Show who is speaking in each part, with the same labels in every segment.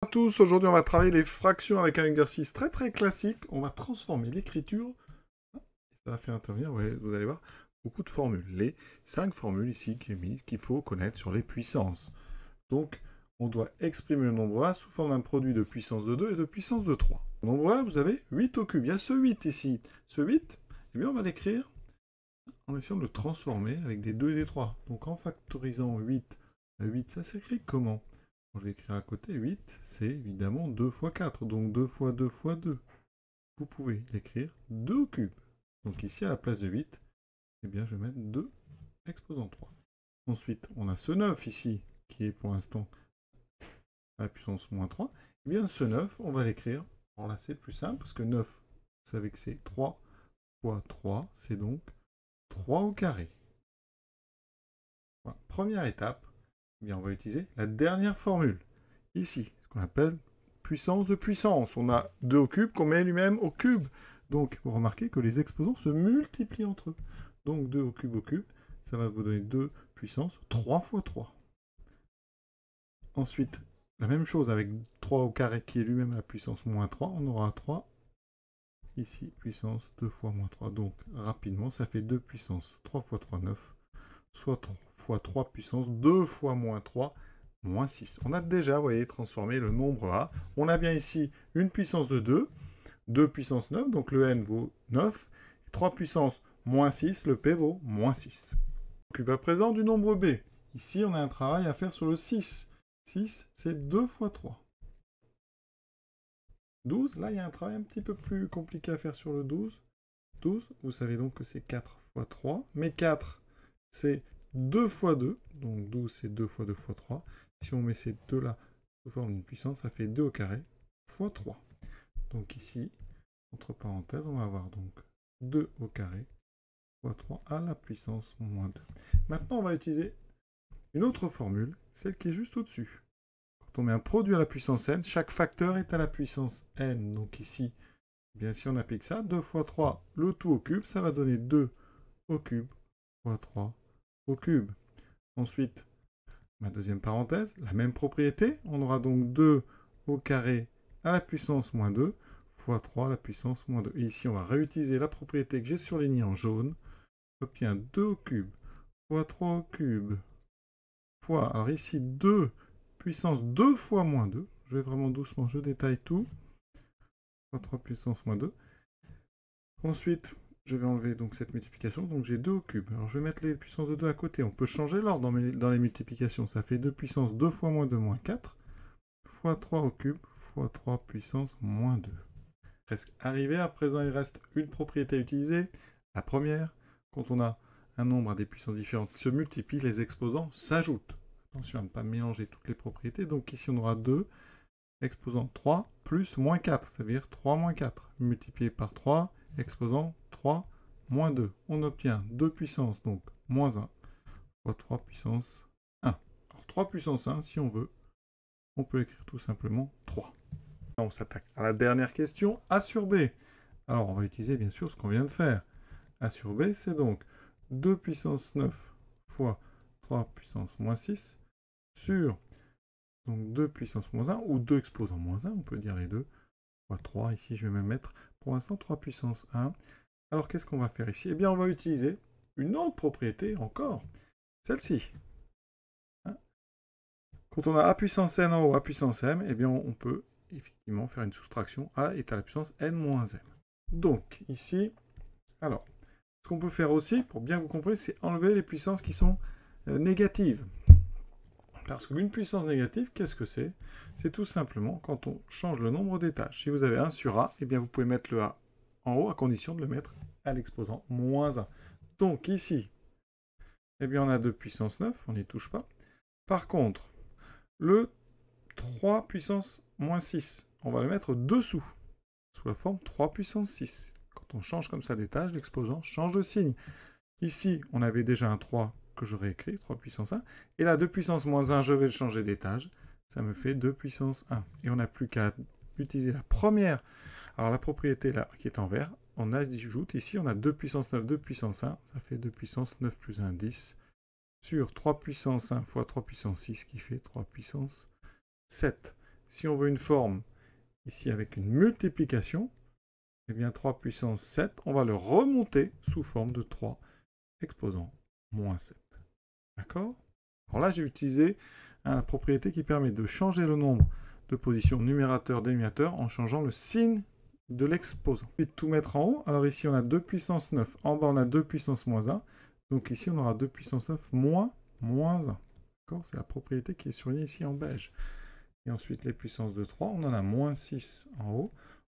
Speaker 1: tous, aujourd'hui on va travailler les fractions avec un exercice très classique. On va transformer l'écriture, ça va faire intervenir, ouais, vous allez voir, beaucoup de formules. Les 5 formules ici que j'ai mises qu'il faut connaître sur les puissances. Donc on doit exprimer le nombre A sous forme d'un produit de puissance de 2 et de puissance de 3. Le nombre A, vous avez 8 au cube. Il y a ce 8 ici. Ce 8, eh bien on va l'écrire en essayant de le transformer avec des 2 et des 3. Donc en factorisant 8, 8 ça s'écrit comment ? Je vais écrire à côté 8, c'est évidemment 2 fois 4, donc 2 fois 2 fois 2. Vous pouvez l'écrire 2 au cube. Donc ici, à la place de 8, eh bien, je vais mettre 2 exposant 3. Ensuite, on a ce 9 ici, qui est pour l'instant à la puissance moins 3. Eh bien, ce 9, on va l'écrire. Alors là, c'est plus simple, parce que 9, vous savez que c'est 3 fois 3, c'est donc 3 au carré. Voilà. Première étape. Eh bien, on va utiliser la dernière formule. Ici, ce qu'on appelle puissance de puissance. On a 2 au cube qu'on met lui-même au cube. Donc, vous remarquez que les exposants se multiplient entre eux. Donc, 2 au cube, ça va vous donner 2 puissance 3 fois 3. Ensuite, la même chose avec 3 au carré qui est lui-même la puissance moins 3. On aura 3 ici, puissance 2 fois moins 3. Donc, rapidement, ça fait 2 puissance 3 fois 3, 9. Soit 3 fois 3 puissance 2 fois moins 3, moins 6. On a déjà, vous voyez, transformé le nombre A. On a bien ici une puissance de 2, 2 puissance 9, donc le n vaut 9. 3 puissance moins 6, le p vaut moins 6. Cube à présent du nombre b. Ici, on a un travail à faire sur le 6. 6, c'est 2 fois 3. 12, là, il y a un travail un petit peu plus compliqué à faire sur le 12. 12, vous savez donc que c'est 4 fois 3, mais 4, c'est 2 fois 2, donc 12 c'est 2 fois 2 fois 3. Si on met ces deux-là sous forme d'une puissance, ça fait 2 au carré fois 3. Donc ici, entre parenthèses, on va avoir donc 2 au carré fois 3 à la puissance moins 2. Maintenant, on va utiliser une autre formule, celle qui est juste au-dessus. Quand on met un produit à la puissance n, chaque facteur est à la puissance n. Donc ici, bien si on applique ça, 2 fois 3, le tout au cube, ça va donner 2 au cube fois 3 au cube. Ensuite, ma deuxième parenthèse, la même propriété, on aura donc 2 au carré à la puissance moins 2 fois 3 à la puissance moins 2. Et ici, on va réutiliser la propriété que j'ai surlignée en jaune. J'obtiens 2 au cube fois 3 au cube fois, alors ici 2 puissance 2 fois moins 2. Je vais vraiment doucement, je détaille tout. Fois 3 puissance moins 2. Ensuite, je vais enlever donc cette multiplication, donc j'ai 2 au cube. Alors je vais mettre les puissances de 2 à côté. On peut changer l'ordre dans les multiplications. Ça fait 2 puissance 2 fois moins 2 moins 4, fois 3 au cube, fois 3 puissance moins 2. Presque arrivé, à présent il reste une propriété à utiliser. La première, quand on a un nombre à des puissances différentes qui se multiplient, les exposants s'ajoutent. Attention à ne pas mélanger toutes les propriétés. Donc ici on aura 2, exposant 3 plus moins 4, c'est-à-dire 3 moins 4, multiplié par 3, exposant 3 moins 2. On obtient 2 puissance, donc moins 1, fois 3 puissance 1. Alors 3 puissance 1, si on veut, on peut écrire tout simplement 3. On s'attaque à la dernière question, A sur B. Alors on va utiliser bien sûr ce qu'on vient de faire. A sur B, c'est donc 2 puissance 9 fois 3 puissance moins 6 sur donc 2 puissance moins 1, ou 2 exposant moins 1, on peut dire les deux, fois 3, ici je vais même mettre pour l'instant 3 puissance 1. Alors qu'est-ce qu'on va faire ici? Eh bien on va utiliser une autre propriété encore, celle-ci. Quand on a A puissance n en haut, A puissance m, eh bien on peut effectivement faire une soustraction. A est à la puissance n moins m. Donc ici, alors, ce qu'on peut faire aussi, pour bien que vous compreniez, c'est enlever les puissances qui sont négatives. Parce qu'une puissance négative, qu'est-ce que c'est? C'est tout simplement quand on change le nombre d'étages. Si vous avez 1 sur A, eh bien vous pouvez mettre le A en haut à condition de le mettre à l'exposant moins 1. Donc ici, eh bien on a 2 puissance 9, on n'y touche pas. Par contre, le 3 puissance moins 6, on va le mettre dessous, sous la forme 3 puissance 6. Quand on change comme ça d'étage, l'exposant change de signe. Ici, on avait déjà un 3 que j'aurais écrit, 3 puissance 1. Et là, 2 puissance moins 1, je vais le changer d'étage. Ça me fait 2 puissance 1. Et on n'a plus qu'à utiliser la première. Alors la propriété là, qui est en vert, on ajoute ici, on a 2 puissance 9, 2 puissance 1. Ça fait 2 puissance 9 plus 1, 10. Sur 3 puissance 1 fois 3 puissance 6, qui fait 3 puissance 7. si on veut une forme ici avec une multiplication, eh bien 3 puissance 7, on va le remonter sous forme de 3 exposant moins 7. D'accord? Alors là, j'ai utilisé la propriété qui permet de changer le nombre de positions numérateur-dénominateur en changeant le signe de l'exposant. Puis de tout mettre en haut. Alors ici, on a 2 puissance 9. En bas, on a 2 puissance moins 1. Donc ici, on aura 2 puissance 9 moins 1. D'accord? C'est la propriété qui est surlignée ici en beige. Et ensuite, les puissances de 3, on en a moins 6 en haut,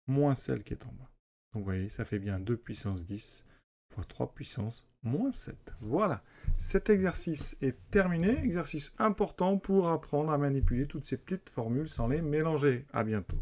Speaker 1: moins celle qui est en bas. Donc vous voyez, ça fait bien 2 puissance 10 fois 3 puissance moins 7. Voilà, cet exercice est terminé. Exercice important pour apprendre à manipuler toutes ces petites formules sans les mélanger. À bientôt.